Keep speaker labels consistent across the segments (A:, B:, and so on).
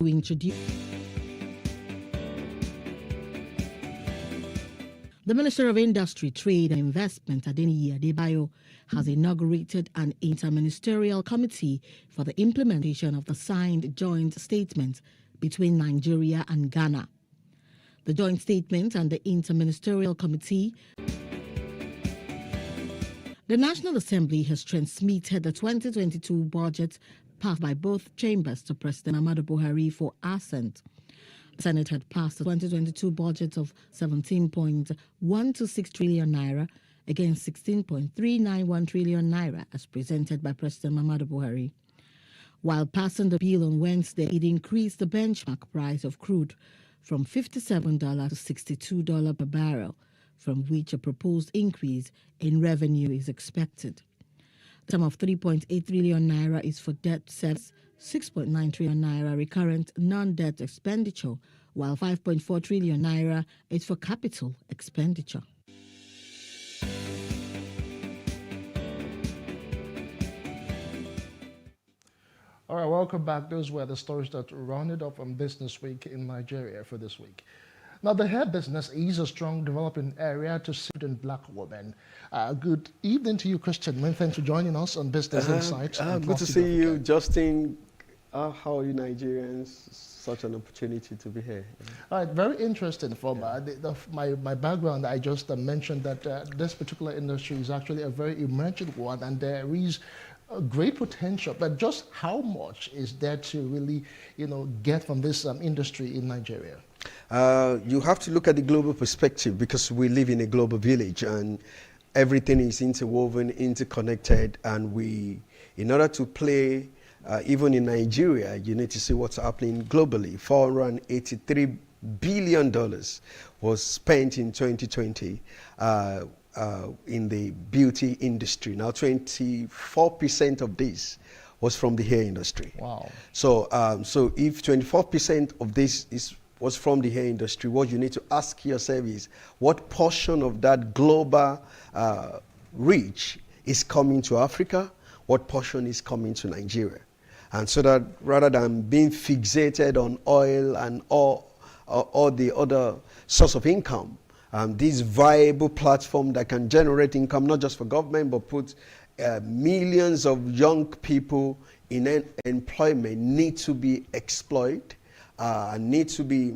A: to introduce. The Minister of Industry, Trade and Investment, Adeniyi Adebayo, has inaugurated an interministerial committee for the implementation of the signed joint statement between Nigeria and Ghana. The joint statement and the interministerial committee. The National Assembly has transmitted the 2022 budget passed by both chambers to President Muhammadu Buhari for assent. The Senate had passed the 2022 budget of 17.126 trillion naira against 16.391 trillion naira as presented by President Muhammadu Buhari. While passing the bill on Wednesday, it increased the benchmark price of crude from $57 to $62 per barrel, from which a proposed increase in revenue is expected. The sum of 3.8 trillion naira is for debt service, 6.9 trillion naira recurrent non-debt expenditure, while 5.4 trillion naira is for capital expenditure.
B: All right, welcome back. Those were the stories that rounded up on Business Week in Nigeria for this week. Now, the hair business is a strong developing area to student black women. Good evening to you, Christian. Many thanks for joining us on Business Insights.
C: Good to see you, Justin. How are you Nigerians? Such an opportunity to be here.
B: All right, very interesting. From my background, I just mentioned that this particular industry is actually a very emergent one, and there is a great potential. But just how much is there to really, get from this industry in Nigeria?
C: You have to look at the global perspective because we live in a global village and everything is interwoven, interconnected, and in order to play, even in Nigeria, you need to see what's happening globally. $483 billion was spent in 2020 in the beauty industry. Now, 24% of this was from the hair industry.
B: Wow.
C: So if 24% of this was from the hair industry, what you need to ask yourself is, what portion of that global reach is coming to Africa? What portion is coming to Nigeria? And so that rather than being fixated on oil and all the other source of income, this viable platform that can generate income, not just for government, but put millions of young people in employment, need to be exploited, need to be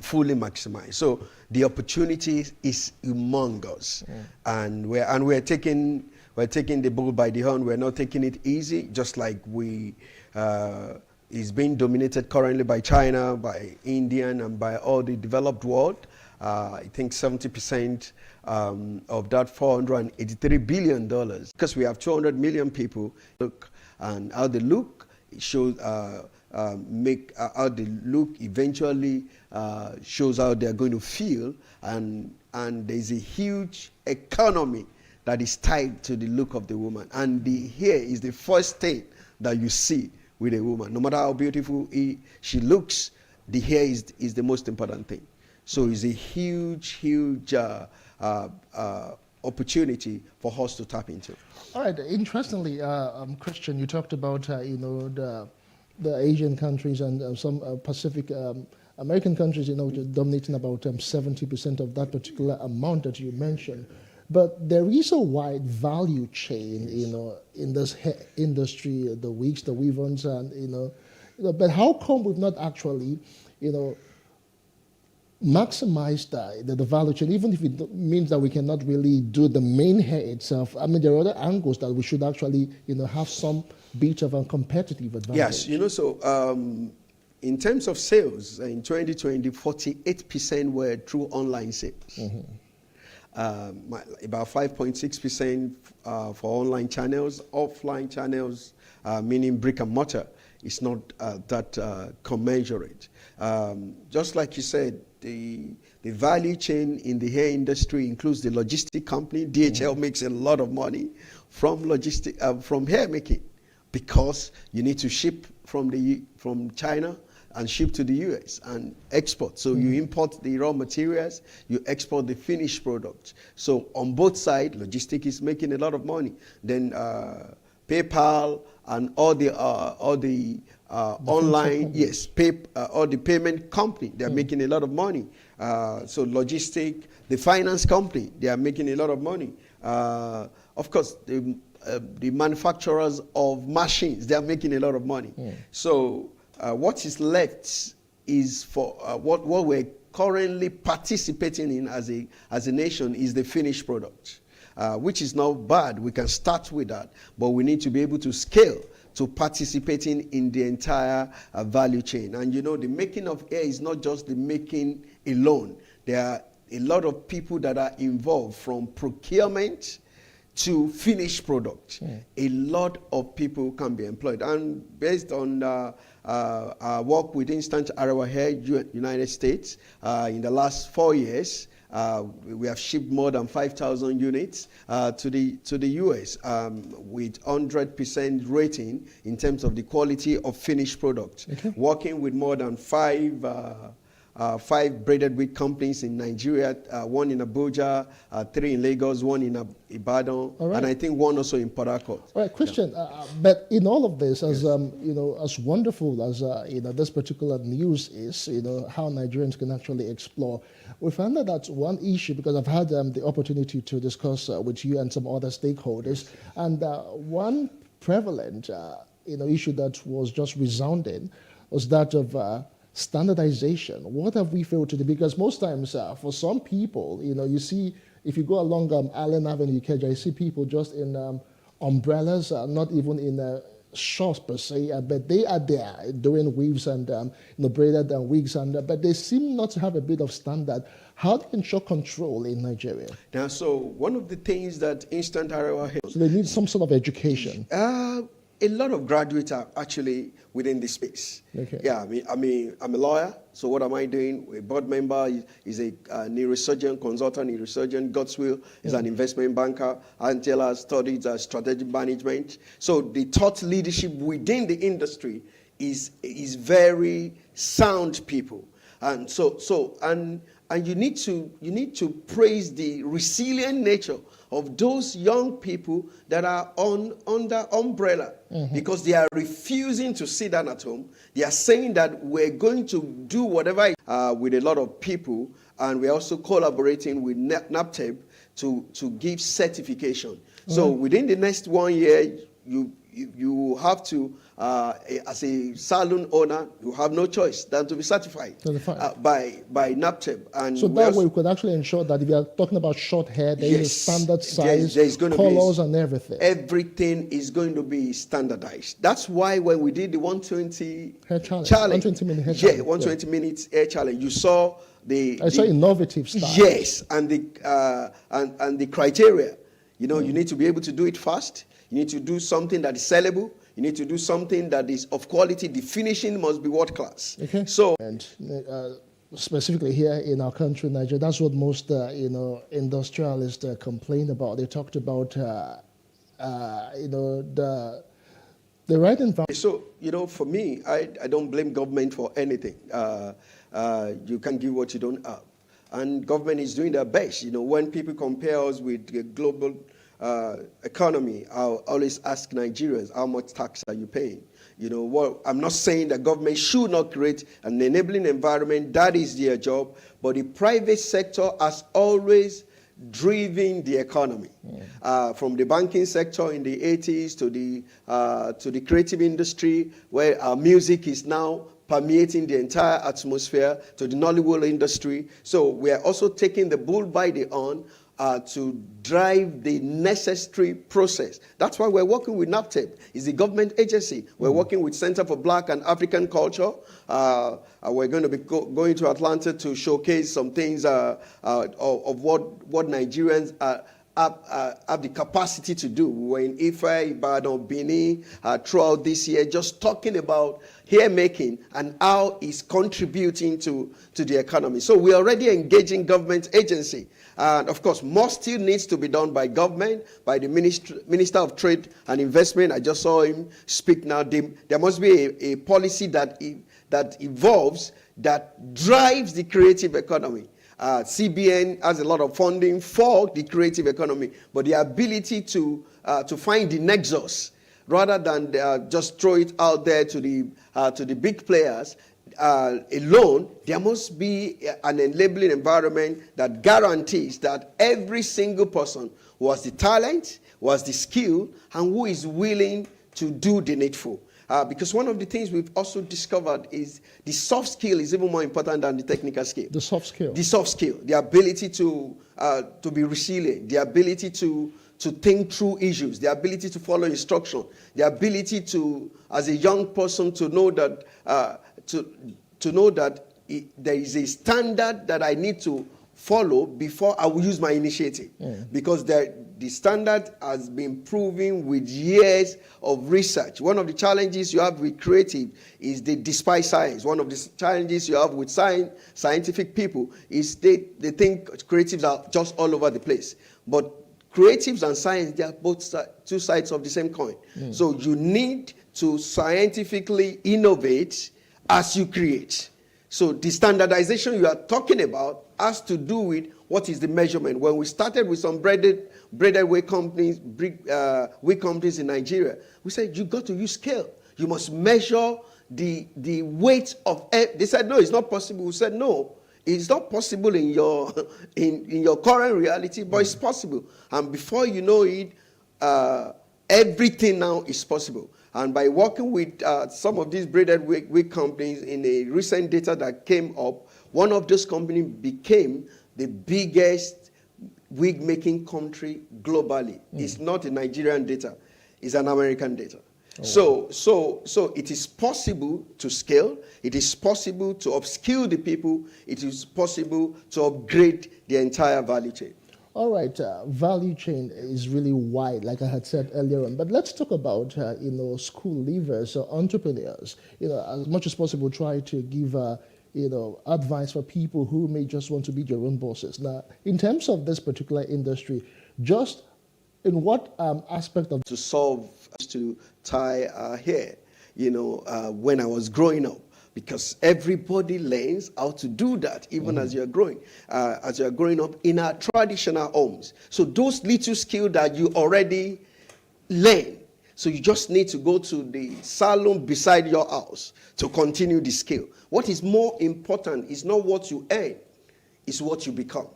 C: fully maximized. So the opportunity is humongous, and we're taking the bull by the horn. We're not taking it easy, just like is being dominated currently by China, by India, and by all the developed world. I think 70% of that $483 billion, because we have 200 million people. Look, and how they look shows how they look eventually shows how they're going to feel, and there's a huge economy that is tied to the look of the woman, and the hair is the first thing that you see with a woman. No matter how beautiful she looks, the hair is the most important thing. So it's a huge opportunity for us to tap into.
B: All right. Interestingly, Christian, you talked about the Asian countries and some Pacific American countries, dominating about 70% of that particular amount that you mentioned. But there is a wide value chain, in this industry, the wigs, the weave-ons, and But how come we've not actually, maximize the value chain, even if it means that we cannot really do the main hair itself? I mean, there are other angles that we should actually, have some bit of a competitive advantage.
C: Yes, so in terms of sales, in 2020, 48% were through online sales. Mm-hmm. About 5.6% for online channels. Offline channels, meaning brick and mortar, is not that commensurate. Just like you said, the value chain in the hair industry includes the logistic company. DHL makes a lot of money from hair making, because you need to ship from China and ship to the US and export. So you import the raw materials, you export the finished product. So on both sides, logistics is making a lot of money. Then PayPal and all the online, yes, or the payment company, they are making a lot of money. So logistic, the finance company, they are making a lot of money. Of course, the manufacturers of machines, they are making a lot of money. So what is left is for what we're currently participating in as a nation is the finished product, which is not bad. We can start with that, but we need to be able to scale to participating in the entire value chain. And you know, the making of air is not just the making alone. There are a lot of people that are involved, from procurement to finished product. A lot of people can be employed. And based on our work with Instant Arewa here, United States, in the last 4 years, we have shipped more than 5,000 units to the US with 100% rating in terms of the quality of finished product. Working with more than five braided wheat companies in Nigeria, one in Abuja, 3 in Lagos, 1 in Ibadan, and I think 1 also in Port Harcourt.
B: All right, Christian. But in all of this, as you know, as wonderful as this particular news is, how Nigerians can actually explore, we found that that's one issue, because I've had the opportunity to discuss with you and some other stakeholders, and one prevalent issue that was just resounding was that of standardization. What have we failed to do? Because most times, for some people, you see, if you go along Allen Avenue, Ikeja, you see people just in umbrellas, not even in shorts per se, but they are there doing weaves and braided wigs, but they seem not to have a bit of standard. How do you ensure control in Nigeria?
C: Now, so one of the things that Instant Arewa has,
B: so they need some sort of education.
C: A lot of graduates are actually within this space. Yeah, I'm a lawyer. So what am I doing? A board member is a neurosurgeon, consultant neurosurgeon. Godswill is an investment banker. Angela studies strategic management. So the thought leadership within the industry is very sound people. And and you need to praise the resilient nature of those young people that are under umbrella, because they are refusing to sit down at home. They are saying that we're going to do whatever with a lot of people, and we're also collaborating with NAPTEP to give certification. So within the next 1 year, you have to, as a salon owner, you have no choice than to be certified by NAPTEP. And
B: so that way we could actually ensure that if you are talking about short hair, there is a standard size,
C: there's going
B: colors
C: to be,
B: and everything.
C: Everything is going to be standardized. That's why when we did the 120
B: hair challenge,
C: 120
B: minute hair challenge.
C: 120 minutes hair challenge, you saw the
B: innovative style.
C: Yes, and the criteria. You need to be able to do it fast. You need to do something that is sellable. You need to do something that is of quality. The finishing must be world class. So,
B: and specifically here in our country, Nigeria, that's what most industrialists complain about. They talked about the right environment.
C: So for me, I don't blame government for anything. You can't give what you don't have, and government is doing their best. When people compare us with the global economy, I'll always ask Nigerians, how much tax are you paying? I'm not saying that government should not create an enabling environment. That is their job. But the private sector has always driven the economy, from the banking sector in the 80s to the creative industry, where our music is now permeating the entire atmosphere, to the Nollywood industry. So we are also taking the bull by the horn to drive the necessary process. That's why we're working with NAPTEP. It's the government agency. We're working with Center for Black and African Culture. We're going to be going to Atlanta to showcase some things of what Nigerians have the capacity to do. We're in Ife, Ibadan, Benin throughout this year, just talking about hair making and how it's contributing to the economy. So we're already engaging government agency. And of course, more still needs to be done by government, by the Minister of Trade and Investment. I just saw him speak now. There must be a policy that evolves, that drives the creative economy. CBN has a lot of funding for the creative economy, but the ability to find the nexus rather than just throw it out there to the big players alone. There must be an enabling environment that guarantees that every single person who has the talent, who has the skill, and who is willing to do the needful. Because one of the things we've also discovered is the soft skill is even more important than the technical skill.
B: The soft skill.
C: The soft skill, the ability to be resilient, the ability to think through issues, the ability to follow instruction, the ability to, as a young person, to know that there is a standard that I need to follow before I will use my initiative. Because the standard has been proven with years of research. One of the challenges you have with creative is they despise science. One of the challenges you have with scientific people is they think creatives are just all over the place. But creatives and science, they are both two sides of the same coin. So you need to scientifically innovate as you create. So the standardization you are talking about has to do with what is the measurement. When we started with some breaded wheat companies, wheat companies in Nigeria, we said you got to use scale. You must measure the weight of. They said no, it's not possible. We said no, it's not possible in your in your current reality, but it's possible. And before you know it, everything now is possible. And by working with some of these breaded wheat companies in a recent data that came up, one of those companies became the biggest wig-making country globally. It's not a Nigerian data. It's an American data. So it is possible to scale. It is possible to upskill the people. It is possible to upgrade the entire value chain.
B: All right, value chain is really wide, like I had said earlier on. But let's talk about, school leavers or entrepreneurs. As much as possible, try to give, advice for people who may just want to be their own bosses. Now, in terms of this particular industry, just in what aspect of...
C: To solve, to tie our hair, when I was growing up. Because everybody learns how to do that, even as you're growing up in our traditional homes. So those little skills that you already learn, so you just need to go to the salon beside your house to continue the skill. What is more important is not what you earn, it's what you become.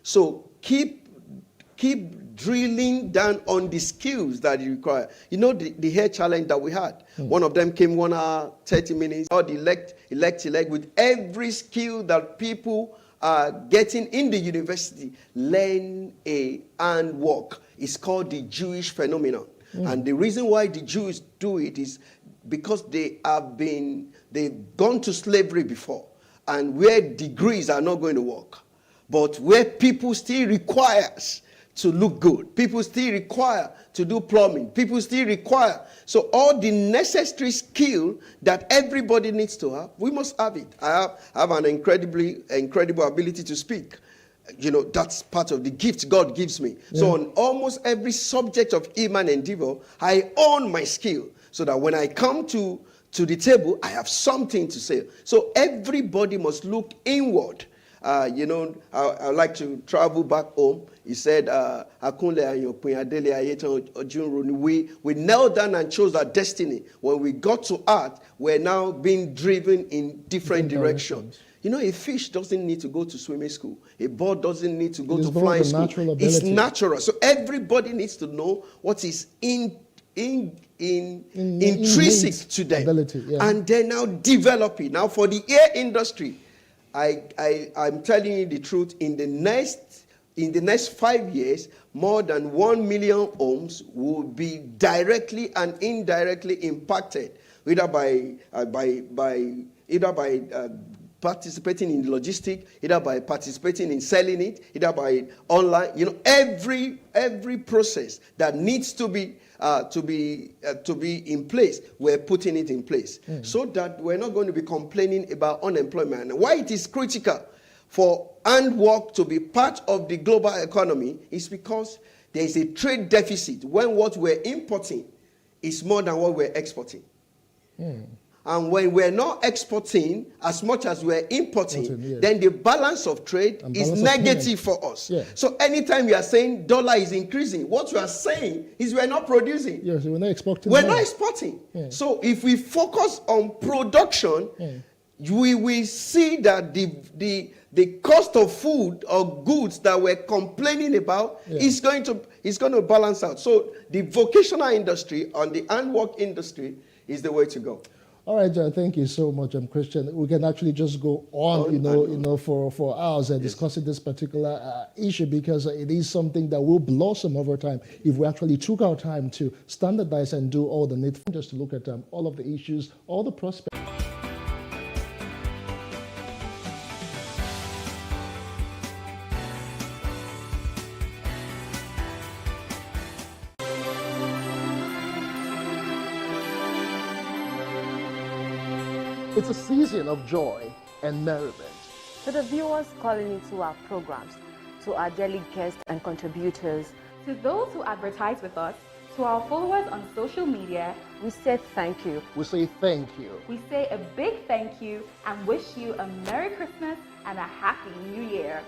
C: So keep drilling down on the skills that you require. The hair challenge that we had. One of them came 1 hour, 30 minutes. Or the elect with every skill that people are getting in the university, learn a handwork. It's called the Jewish phenomenon. And the reason why the Jews do it is because they've gone to slavery before, and where degrees are not going to work, but where people still requires to look good. People still require to do plumbing. People still require. So all the necessary skill that everybody needs to have, we must have it. I have an incredible ability to speak. That's part of the gift God gives me. Yeah. So on almost every subject of human endeavor, I own my skill so that when I come to the table, I have something to say. So everybody must look inward. I like to travel back home. He said, we knelt down and chose our destiny. When we got to art, we're now being driven in different directions. A fish doesn't need to go to swimming school. A bird doesn't need to go to flying school. It's natural. So everybody needs to know what is intrinsic to them. Ability, yeah. And they're now developing. Now for the hair industry, I'm telling you the truth, in the next 5 years, more than 1 million homes will be directly and indirectly impacted, either by participating in logistics, either by participating in selling it, either by online. Every process that needs to be in place, we're putting it in place, so that we're not going to be complaining about unemployment. And why it is critical for handwork to be part of the global economy is because there is a trade deficit when what we're importing is more than what we're exporting. and when we're not exporting as much as we're importing,
B: Yes.
C: then the balance of trade
B: And
C: is
B: balance of
C: negative
B: payment.
C: for us.
B: Yeah.
C: So anytime you are saying dollar is increasing, what you are saying is we're not producing.
B: Yes, we're not exporting.
C: We're
B: more.
C: not exporting.
B: Yeah.
C: So if we focus on production, we will see that the cost of food or goods that we're complaining about is going to balance out. So the vocational industry and the handwork industry is the way to go.
B: All right, John, thank you so much, Christian. We can actually just go on, for hours discussing this particular issue, because it is something that will blossom over time if we actually took our time to standardize and do all the needful, just to look at all of the issues, all the prospects. It's a season of joy and merriment.
D: To the viewers calling into our programs, to our daily guests and contributors,
E: to those who advertise with us, to our followers on social media,
D: we say thank you.
B: We say thank you.
E: we say a big thank you and wish you a Merry Christmas and a Happy New Year.